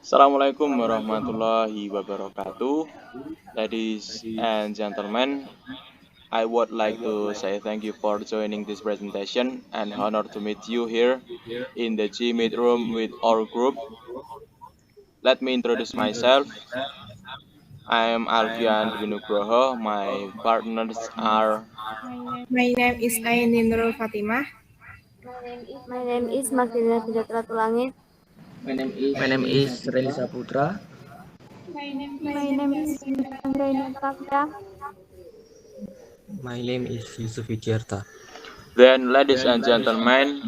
Assalamualaikum warahmatullahi wabarakatuh. Ladies and gentlemen, I would like to say thank you for joining this presentation and honor to meet you here in the G Meet room with our group. Let me introduce myself. I am Alfian Winugroho. My partners are My name is Ainin Nurul Fatimah. My name is Magdalena Sejahtera Tulangit. My name is Reli Saputra. My name is Anggraini Prakya. My name is Yusuf Widyarta. then, ladies and gentlemen,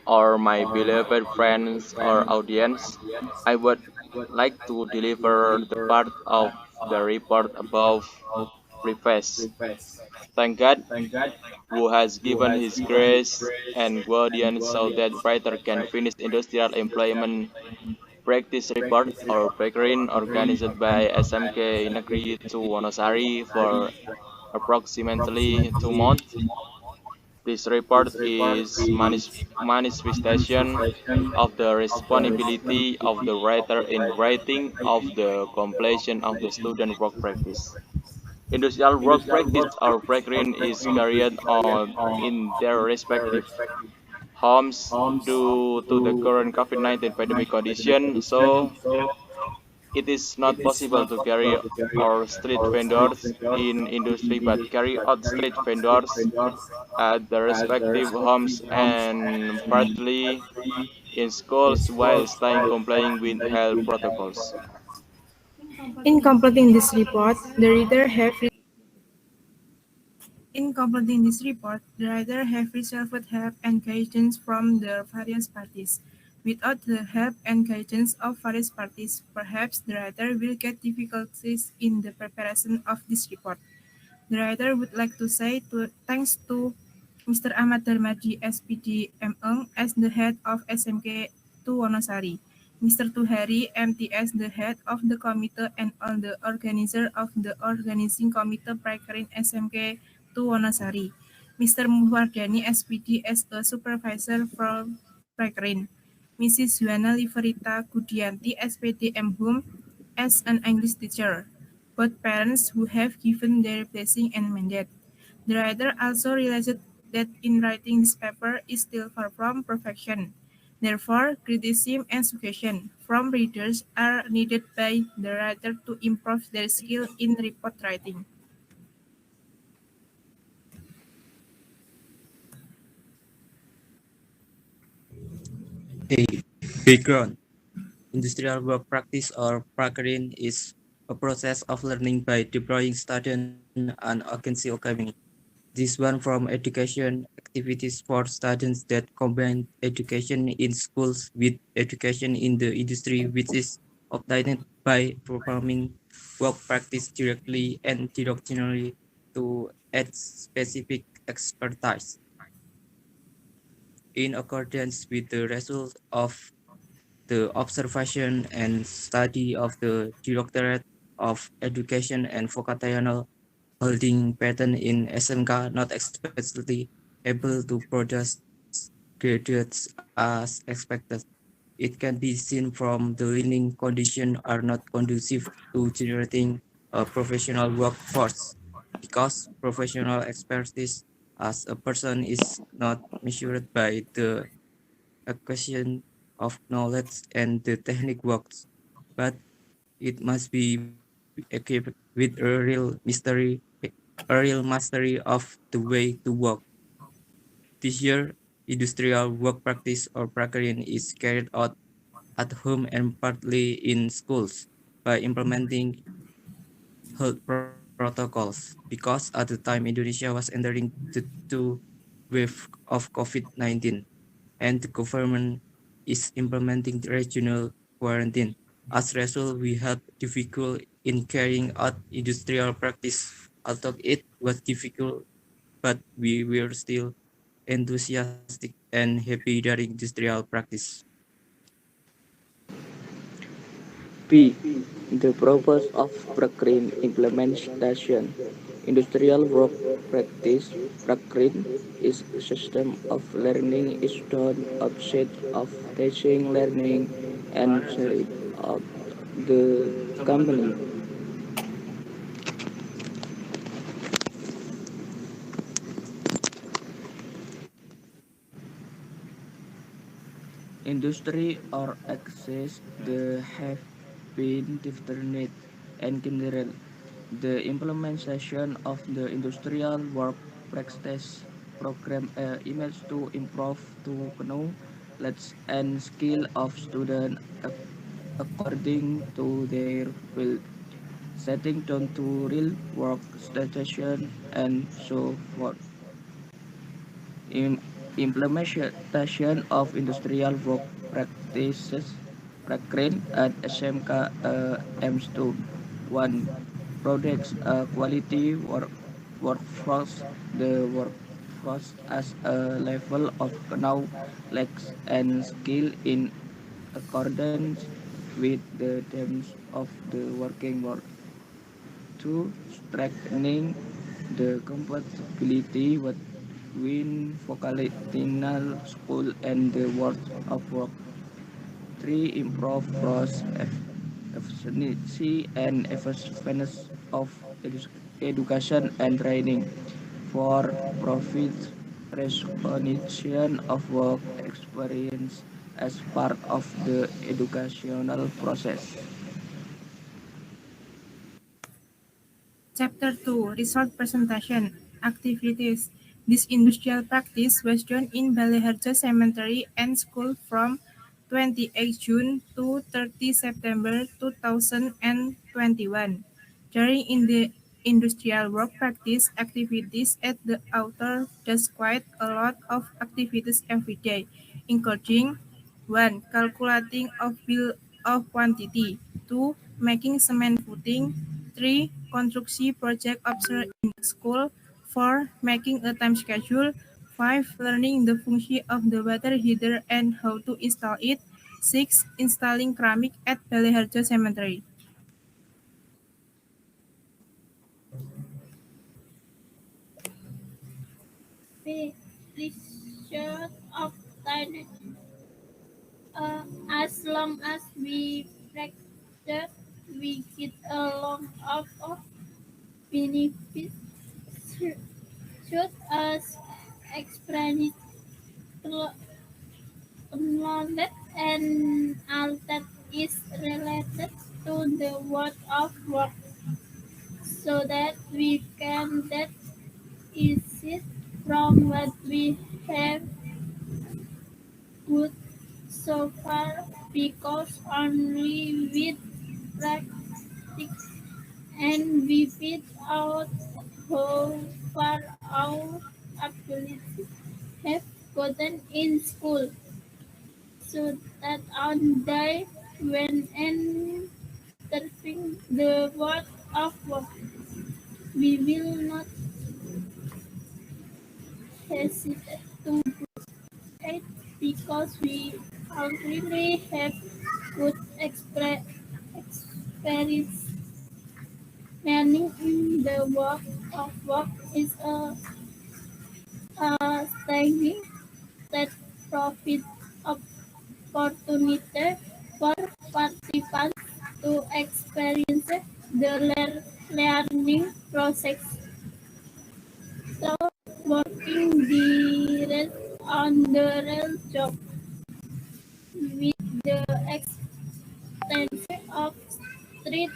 or my beloved friends or audience, I would like to deliver the part of the report above preface. Thank God who has given his grace and guardian so that writer can finish industrial employment practice report or PECRIN organized by SMK Negeri 2 Wonosari for approximately 2 months. This report is manifestation of the responsibility of the writer in writing of the completion of the student work practice. Industrial work practice or PECRIN is carried on in their respective homes due to the current COVID-19 pandemic condition, so it is not possible to carry our street vendors in industry but carry out street vendors at the respective homes and partly in schools while staying complying with health protocols. In completing this report, the reader have received help and guidance from the various parties. Without the help and guidance of various parties, perhaps the writer will get difficulties in the preparation of this report. The writer would like to say thanks to Mr. Ahmad Darmadi, SPD MN, as the head of SMK 2 Wonosari, Mr. Tuhari, MTS, the head of the committee and all the organizer of the organizing committee Praikarin SMK 2 Wonosari, Mr. Muhwardani, SPD, as a supervisor from Praikarin, Mrs. Juana Liverita Kudianti, SPD MHUM, as an English teacher, both parents who have given their blessing and mandate. The writer also realized that in writing this paper is still far from perfection. Therefore, criticism and suggestion from readers are needed by the writer to improve their skill in report writing. A background. Industrial work practice or PRACRIN is a process of learning by deploying students and agency academy. This one from education activities for students that combine education in schools with education in the industry, which is obtained by performing work practice directly and directionally to add specific expertise. In accordance with the results of the observation and study of the Directorate of Education and Vocational holding pattern in SMK not explicitly able to produce graduates as expected. It can be seen from the learning conditions are not conducive to generating a professional workforce because professional expertise as a person is not measured by the acquisition of knowledge and the technique works, but it must be equipped with a real mastery of the way to work. This year, industrial work practice or PRACRIN is carried out at home and partly in schools by implementing health protocols because at the time Indonesia was entering the two wave of COVID-19 and the government is implementing regional quarantine. As a result, we had difficult in carrying out industrial practice. Although it was difficult, but we were still enthusiastic and happy during industrial practice. B. The purpose of PRACRIN implementation. Industrial work practice PRACRIN is a system of learning is done outside of teaching, learning, and sharing. of the company. Industry or access the have been definite and general. The implementation of the industrial work practice program aims to improve to knowledge and skill of students according to their field, setting down to real work situation and so forth. Implementation of industrial work practices Prakreen at SMK aims to one products quality workforce, the workforce as a level of knowledge and skill in accordance with the terms of the working world. Two, strengthening the compatibility between vocational school and the world of work. Three, improve efficiency and effectiveness of education and training. Four, profit recognition of work experience as part of the educational process. Chapter 2: Result Presentation Activities. This industrial practice was done in Baleharjo Cemetery and School from 28 June to 30 September 2021. During in the industrial work practice activities at the author does quite a lot of activities every day, including 1. Calculating of bill of quantity. 2. Making cement footing. 3. Construction project observed in the school. 4. Making a time schedule. 5. Learning the function of the water heater and how to install it. 6. Installing ceramic at Baleharjo Cemetery. We resort of time as long as we practice, we get a lot of benefits. Should us explain it knowledge and all that is related to the world of work so that we can that is it from what we have good so far because only with practice and we fit out how far our abilities have gotten in school so that on day when entering the world of work we will not hesitate to it because we already have good experience. Learning in the work of work is a study that provides opportunity for participants to experience the learning process. So, working the rest on the real job with the extension of street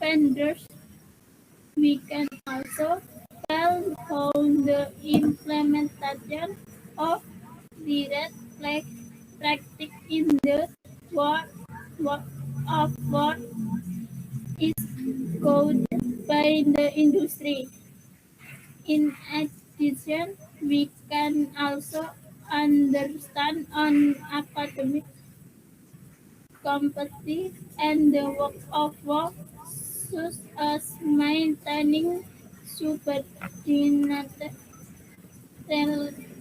vendors, we can also tell how the implementation of the red flag practice in the world of work is coded by the industry. In addition, we can also understand on academic competence and the work of work, such as maintaining subordinate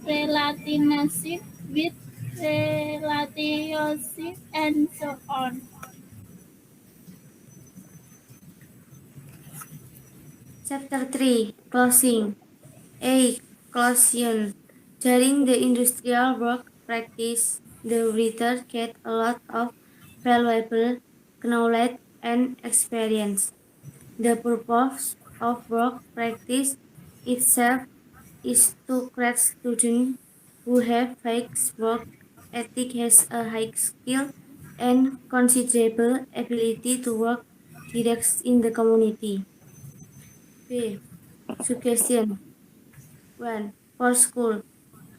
relationship with relationship and so on. Chapter 3: Closing. A. Closing. During the industrial work practice, the writer get a lot of valuable knowledge, and experience. The purpose of work practice itself is to create students who have high work ethic, has a high skill and considerable ability to work direct in the community. B. Suggestion 1. For school,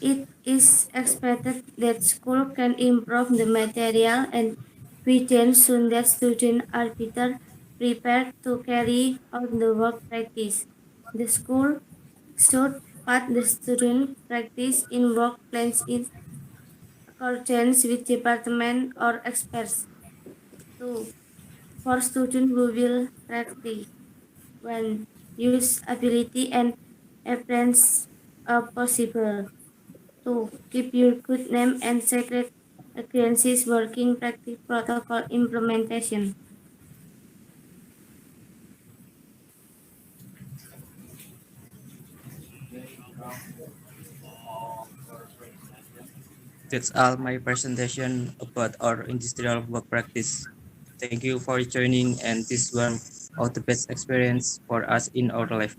it is expected that school can improve the material and evidence soon that students are better prepared to carry out the work practice. The school should put the student practice in work plans in accordance with department or experts. 2. For students who will practice 1. Use ability and appearance possible. 2. Keep your good name and secret occurrences working practice protocol implementation. That's all my presentation about our industrial work practice. Thank you for joining, and this one of the best experience for us in our life.